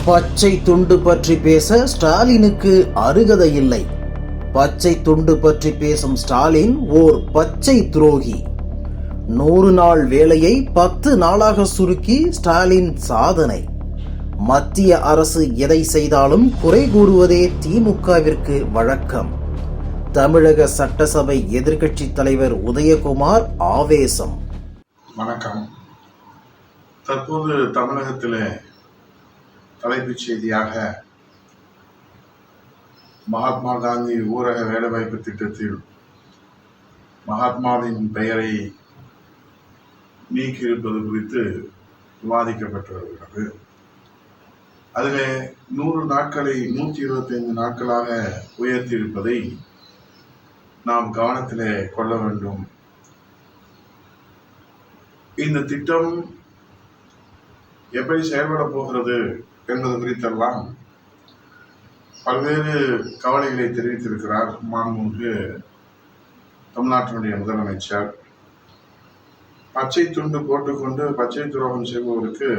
பச்சை துண்டு பற்றி பேச ஸ்டாலினுக்கு அருகதை இல்லை. பச்சை துண்டு பற்றி பேசும் ஸ்டாலின் ஓர் பச்சை துரோகி. 100 நாள் வேலையை 10 நாளாக சுருக்கி ஸ்டாலின் சாதனை. மத்திய அரசு எதை செய்தாலும் குறை கூறுவதே திமுகவிற்கு வழக்கம். தமிழக சட்டசபை எதிர்க்கட்சி தலைவர் உதயகுமார் ஆவேசம். வணக்கம். தற்போது தமிழகத்திலே தலைப்புச் செய்தியாக மகாத்மா காந்தி ஊரக வேலைவாய்ப்பு திட்டத்தில் மகாத்மாவின் பெயரை நீக்கியிருப்பது குறித்து விவாதிக்கப்பட்டு வருகிறது. அதில் 100 நாட்களை 125 நாட்களாக உயர்த்தியிருப்பதை நாம் கவனத்திலே கொள்ள வேண்டும். இந்த திட்டம் எப்படி செயல்பட போகிறது என்பது குறித்தெல்லாம் பல்வேறு கவலைகளை தெரிவித்திருக்கிறார் மாண்புமிகு தமிழ்நாட்டினுடைய முதலமைச்சர். பச்சை துண்டு போட்டுக்கொண்டு பச்சை துரோகம் செய்பவருக்கு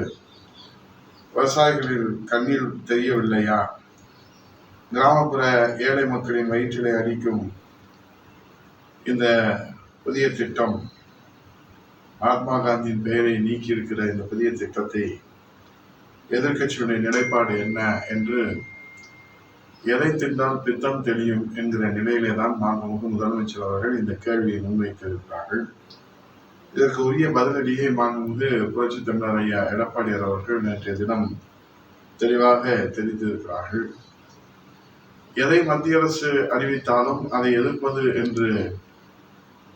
விவசாயிகளின் கண்ணீர் தெரியவில்லையா? கிராமப்புற ஏழை மக்களின் வயிற்றிலே அடிக்கும் இந்த புதிய திட்டம், மகாத்மா காந்தியின் பெயரை நீக்கி இருக்கிற இந்த புதிய திட்டத்தை எதிர்க்கட்சியுடைய நிலைப்பாடு என்ன என்று எதை தின்றால் பித்தம் தெளியும் என்கிற நிலையிலே தான் மாண்புமிகு முதலமைச்சர் அவர்கள் இந்த கேள்வியை முன்வைத்திருக்கிறார்கள். இதற்கு உரிய பதிலடியை மாண்புமிகு புரட்சி தமிழர் ஐயா எடப்பாடியார் அவர்கள் நேற்றைய தினம் தெளிவாக தெரிவித்திருக்கிறார்கள். எதை மத்திய அரசு அறிவித்தாலும் அதை எதிர்ப்பது என்று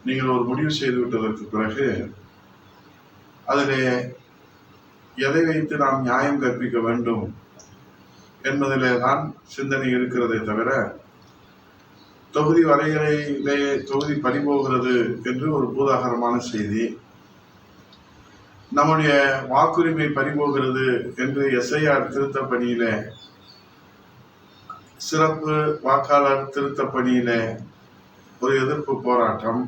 நீங்கள் ஒரு முடிவு செய்துவிட்டதற்கு பிறகு அதிலே எதை வைத்து நாம் நியாயம் கற்பிக்க வேண்டும் என்பதிலே தான் சிந்தனை இருக்கிறதை தவிர தொகுதி வரையறையிலே தொகுதி பறிபோகிறது என்று ஒரு பூதாகரமான செய்தி, நம்முடைய வாக்குரிமை பறிபோகிறது என்று எஸ்ஐஆர் திருத்த பணியில, சிறப்பு வாக்காளர் திருத்த பணியில ஒரு எதிர்ப்பு போராட்டம்,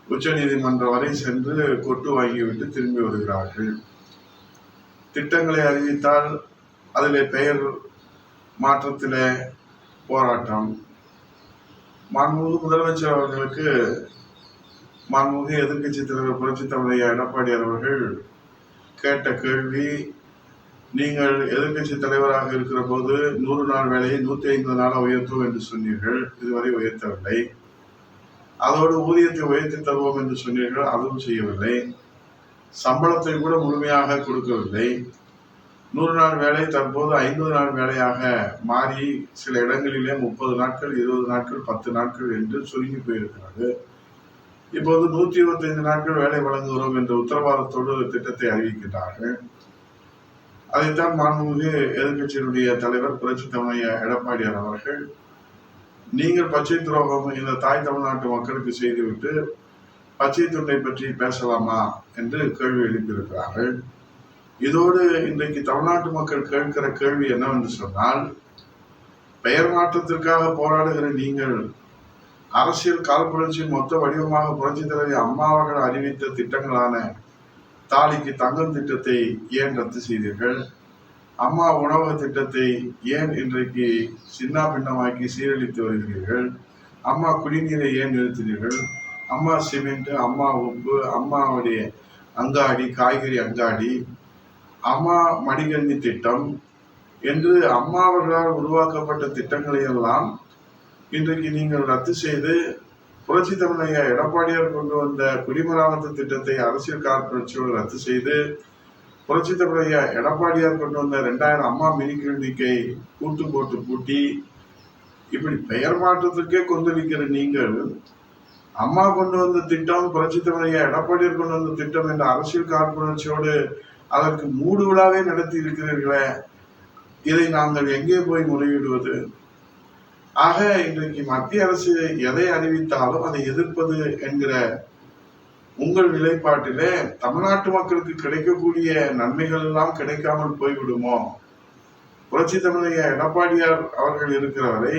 உச்ச நீதிமன்றம் வரை சென்று கொட்டு வாங்கிவிட்டு திரும்பி வருகிறார்கள். திட்டங்களை அறிவித்தால் அதிலே பெயர் மாற்றத்திலே போராட்டம். மாண்புமிகு முதலமைச்சர் அவர்களுக்கு மாண்புமிகு எதிர்க்கட்சி தலைவர் புரட்சி தமிழர் எடப்பாடியார் அவர்கள் கேட்ட கேள்வி, நீங்கள் எதிர்க்கட்சி தலைவராக இருக்கிற போது 100 நாள் வேலையை 150 நாளாக உயர்த்துவோம் என்று சொன்னீர்கள், இதுவரை உயர்த்தவில்லை. அதோடு ஊதியத்தை உயர்த்தி தருவோம் என்று சொன்னீர்கள், அதுவும் செய்யவில்லை. சம்பளத்தை கூட முழுமையாக கொடுக்கவில்லை. 100 நாள் வேலை தற்போது 50 நாள் வேலையாக மாறி சில இடங்களிலே 30 நாட்கள், 20 நாட்கள், 10 நாட்கள் என்று சுருங்கி போயிருக்கிறது. இப்போது 125 நாட்கள் வேலை வழங்குகிறோம் என்ற உத்தரவாதத்தோடு திட்டத்தை அறிவிக்கிறார்கள். அதைத்தான் மாண்புமிகு எதிர்க்கட்சியினுடைய தலைவர் புரட்சி தமிழர் எடப்பாடியார் அவர்கள், நீங்கள் பச்சை துரோகம் இந்த தாய் தமிழ்நாட்டு மக்களுக்கு செய்துவிட்டு பச்சை துண்டை பற்றி பேசலாமா என்று கேள்வி எழுப்பியிருக்கிறார்கள். இதோடு இன்றைக்கு தமிழ்நாட்டு மக்கள் கேட்கிற கேள்வி என்னவென்று சொன்னால், பெயர் மாற்றத்திற்காக போராடுகிற நீங்கள் அரசியல் காழ்ப்புணர்ச்சியின் மொத்த வடிவமாக புரட்சி தலைவர் அம்மா அவர்கள் அறிவித்த திட்டங்களான தாலிக்கு தங்கம் திட்டத்தை ஏன் ரத்து செய்தீர்கள்? அம்மா உணவக திட்டத்தை ஏன் இன்றைக்கு சின்ன பின்னமாக்கி சீரழித்து வருகிறீர்கள்? அம்மா குடிநீரை ஏன் நிறுத்தினீர்கள்? அம்மா சிமெண்ட், அம்மா உப்பு, அம்மாவுடைய அங்காடி, காய்கறி அங்காடி, அம்மா மடிகண்ணி திட்டம் என்று அம்மா அவர்களால் உருவாக்கப்பட்ட திட்டங்களை எல்லாம் இன்றைக்கு நீங்கள் ரத்து செய்து புரட்சி தமிழர் எடப்பாடியார் கொண்டு வந்த குடிமராமத்து திட்டத்தை அரசியல் காழ்ப்புணர்ச்சியோடு ரத்து செய்து புரட்சி தமிழர் எடப்பாடியார் கொண்டு வந்த 2000 அம்மா மினி கிளினிக்கை கூட்டு போட்டு பூட்டி, இப்படி பெயர் மாற்றத்திற்கே கொந்தளிக்கிற நீங்கள் அம்மா கொண்டு வந்த திட்டம், புரட்சி தமிழர் எடப்பாடியார் கொண்டு வந்த திட்டம் என்ற அரசியல் காழ்ப்புணர்ச்சியோடு அதற்கு மூடு விழாவே நடத்தி இருக்கிறீர்களே, இதை நாங்கள் எங்கே போய் முறையிடுவது? ஆக இன்றைக்கு மத்திய அரசு எதை அறிவித்தாலும் அதை எதிர்ப்பது என்கிற உங்கள் நிலைப்பாட்டிலே தமிழ்நாட்டு மக்களுக்கு கிடைக்கக்கூடிய நன்மைகள் எல்லாம் கிடைக்காமல் போய்விடுமோ? புரட்சி தமிழர் எடப்பாடியார் அவர்கள் இருக்கிறவரை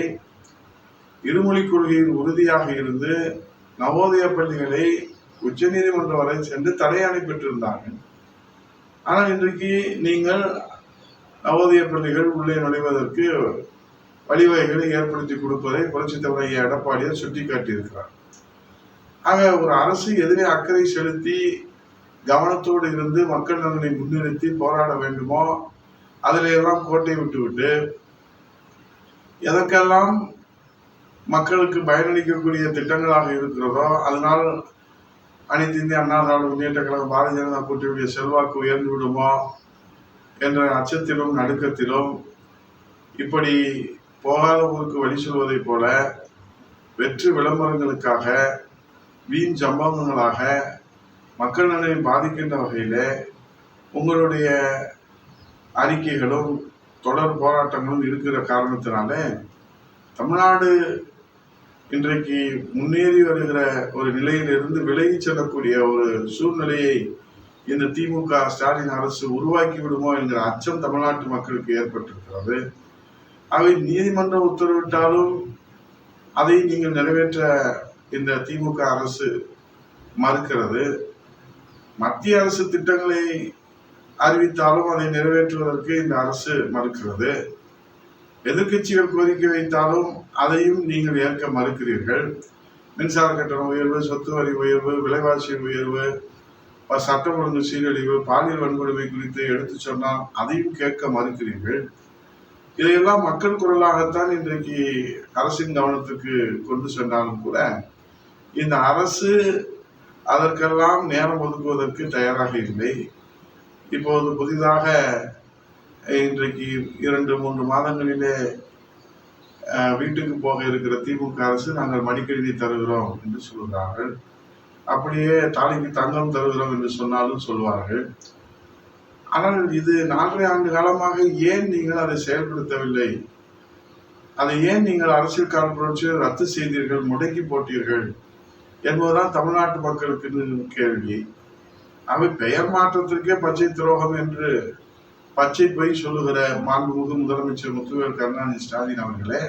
இருமொழி கொள்கையில் உறுதியாக இருந்து நவோதய பள்ளிகளை உச்ச நீதிமன்றம் வரை சென்று தடையாணை பெற்றிருந்தார்கள். ஆனால் இன்றைக்கு நீங்கள் நவோதய பள்ளிகள் உள்ளே நுழைவதற்கு வழிவகைகளை ஏற்படுத்தி கொடுப்பதை புரட்சித் தலைவர் எடப்பாடியார் சுட்டிக்காட்டியிருக்கிறார். ஆக ஒரு அரசு எதிரே அக்கறை செலுத்தி கவனத்தோடு இருந்து மக்கள் நலனை முன்னிறுத்தி போராட வேண்டுமோ அதில் எல்லாம் கோட்டை விட்டுவிட்டு எதற்கெல்லாம் மக்களுக்கு பயனளிக்கக்கூடிய திட்டங்களாக இருக்கிறதோ அதனால் அனைத்து இந்திய அண்ணா திராவிட முன்னேற்ற கழகம் பாரதிய ஜனதா கூட்டணியுடைய செல்வாக்கு உயர்ந்து விடுமோ என்ற அச்சத்திலும் நடுக்கத்திலும் இப்படி போகாத ஊருக்கு வழி சொல்வதை போல வெற்று விளம்பரங்களுக்காக வீண் சம்பவங்களாக மக்கள் நலனை பாதிக்கின்ற வகையில உங்களுடைய அறிக்கைகளும் தொடர் போராட்டங்களும் இருக்கிற காரணத்தினால தமிழ்நாடு இன்றைக்கு முன்னேறி வருகிற ஒரு நிலையிலிருந்து விலகி செல்லக்கூடிய ஒரு சூழ்நிலையை இந்த திமுக ஸ்டாலின் அரசு உருவாக்கி விடுமோ என்கிற அச்சம் தமிழ்நாட்டு மக்களுக்கு ஏற்பட்டிருக்கிறது. அவை நீதிமன்றம் உத்தரவிட்டாலும் அதை நீங்கள் நிறைவேற்ற இந்த திமுக அரசு மறுக்கிறது. மத்திய அரசு திட்டங்களை அறிவித்தாலும் அதை நிறைவேற்றுவதற்கு இந்த அரசு மறுக்கிறது. எதிர்கட்சிகள் கோரிக்கை வைத்தாலும் அதையும் நீங்கள் ஏற்க மறுக்கிறீர்கள். மின்சார கட்டண உயர்வு, சொத்து வரி உயர்வு, விலைவாசி உயர்வு, சட்டம் ஒழுங்கு சீரழிவு, பாலியல் வன்கொடுமை குறித்து எடுத்து சொன்னால் அதையும் கேட்க மறுக்கிறீர்கள். இதையெல்லாம் மக்கள் குரலாகத்தான் இன்றைக்கு அரசின் கவனத்துக்கு கொண்டு சென்றாலும் கூட இந்த அரசு அதற்கெல்லாம் நேரம் ஒதுக்குவதற்கு தயாராக இல்லை. இப்போது புதிதாக இன்றைக்கு 2-3 மாதங்களிலே வீட்டுக்கு போக இருக்கிற திமுக அரசு நாங்கள் மடிக்கணினி தருகிறோம் என்று சொல்கிறார்கள். அப்படியே தாலிக்கு தங்கம் தருகிறோம் என்று சொன்னாலும் சொல்வார்கள். ஆனால் இது 4.5 ஆண்டு காலமாக ஏன் நீங்கள் அதை செயல்படுத்தவில்லை? அதை ஏன் நீங்கள் அரசியல் கால புரட்சியை ரத்து செய்தீர்கள், முடக்கி போட்டீர்கள் என்பதுதான் தமிழ்நாட்டு மக்களுக்கு கேள்வி. அவை பெயர் மாற்றத்திற்கே பச்சை துரோகம் என்று பச்சை பொய் சொல்லுகிற மாண்புமிகு முதலமைச்சர் முத்துவேல் கருணாநிதி ஸ்டாலின் அவர்களே,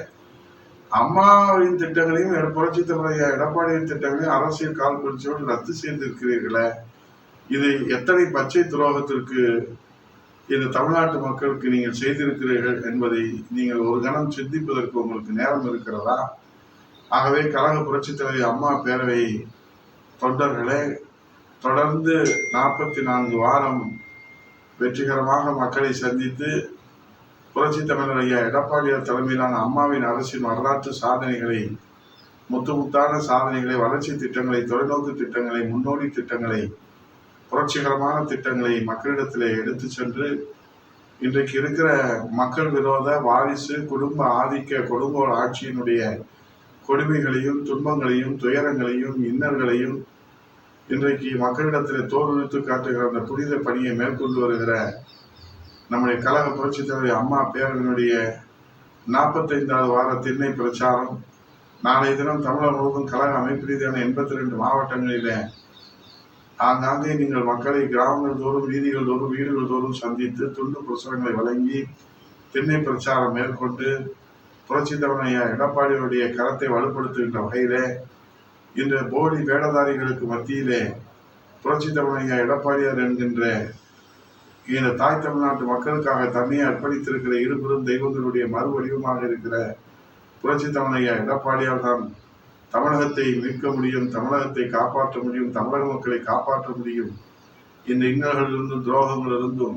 அம்மாவின் திட்டங்களையும் புரட்சித் தலைவர் எடப்பாடியின் திட்டங்களையும் அரசியல் கால் புரட்சியோடு ரத்து செய்திருக்கிறீர்களே, இது எத்தனை பச்சை துரோகத்திற்கு இந்த தமிழ்நாட்டு மக்களுக்கு நீங்கள் செய்திருக்கிறீர்கள் என்பதை நீங்கள் ஒரு கணம் சிந்திப்பதற்கு உங்களுக்கு நேரம் இருக்கிறதா? ஆகவே கழக புரட்சித் தலைவர் அம்மா பேரவை தொண்டர்களே, தொடர்ந்து 44 வாரம் வெற்றிகரமாக மக்களை சந்தித்து புரட்சித் தலைவர் எடப்பாடியார் தலைமையிலான அம்மாவின் அரசின் வரலாற்று சாதனைகளை, முத்தான சாதனைகளை, வளர்ச்சி திட்டங்களை, தொலைநோக்கு திட்டங்களை, முன்னோடி திட்டங்களை, புரட்சிகரமான திட்டங்களை மக்களிடத்திலே எடுத்து சென்று இன்றைக்கு இருக்கிற மக்கள் விரோத வாரிசு குடும்ப ஆதிக்க கொடுங்கோல் ஆட்சியினுடைய கொடுமைகளையும் துன்பங்களையும் துயரங்களையும் இன்னல்களையும் இன்றைக்கு மக்களிடத்தில் தோலுரித்து காட்டுகிற அந்த புனித பணியை மேற்கொண்டு வருகிற நம்முடைய கழக புரட்சித் தலைவர் அம்மா பேரவையினுடைய 45வது வார திண்ணை பிரச்சாரம் நாளைய தினம் தமிழகம் முழுவதும் கழக அமைப்பு ரீதியான 82 மாவட்டங்களிலே ஆங்காங்கே நீங்கள் மக்களை கிராமங்கள் தோறும், வீதிகள் தோறும், வீடுகள் தோறும் சந்தித்து துண்டு பிரசுரங்களை வழங்கி திண்ணை பிரச்சாரம் மேற்கொண்டு புரட்சித் தலைவர் எடப்பாடியுடைய கரத்தை வலுப்படுத்துகின்ற வகையிலே இந்த போலி வேடதாரிகளுக்கு மத்தியிலே புரட்சித் தலைவர் எடப்பாடியார் என்கின்ற இந்த தாய் தமிழ்நாட்டு மக்களுக்காக தன்னையை அர்ப்பணித்திருக்கிற இருபெரும் தெய்வங்களுடைய மறு வடிவமாக இருக்கிற புரட்சித் தலைவர் எடப்பாடியார் தான் தமிழகத்தை மீட்க முடியும், தமிழகத்தை காப்பாற்ற முடியும், தமிழக மக்களை காப்பாற்ற முடியும். இந்த இன்னல்களிலிருந்தும் துரோகங்களிலிருந்தும்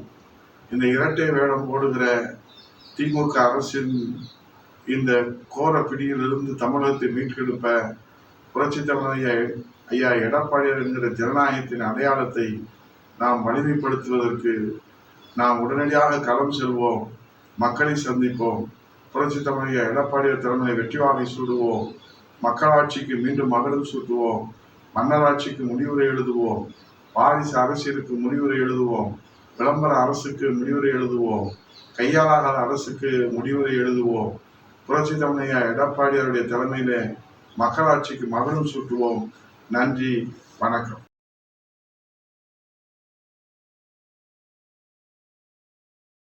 இந்த இரட்டை வேடம் போடுகிற திமுக அரசின் இந்த கோர பிடியிலிருந்து தமிழகத்தை மீட்டெடுப்ப புரட்சித் தலைவர் ஐயா எடப்பாடியார் என்கிற ஜனநாயகத்தின் அடையாளத்தை நாம் வலிமைப்படுத்துவதற்கு நாம் உடனடியாக களம் செல்வோம், மக்களை சந்திப்போம், புரட்சித் தலைவர் எடப்பாடியார் தலைமையை வெற்றி வாகை சூடுவோம், மக்களாட்சிக்கு மீண்டும் மகுடம் சூட்டுவோம், மன்னராட்சிக்கு முடிவுரை எழுதுவோம், வாரிசு அரசியலுக்கு முடிவுரை எழுதுவோம், விளம்பர அரசுக்கு முடிவுரை எழுதுவோம், கையாளாத அரசுக்கு முடிவுரை எழுதுவோம், புரட்சித் தலைவர் எடப்பாடியாருடைய தலைமையிலே மக்களாட்சிக்கு மகுடம் சூட்டுவோம். நன்றி, வணக்கம்.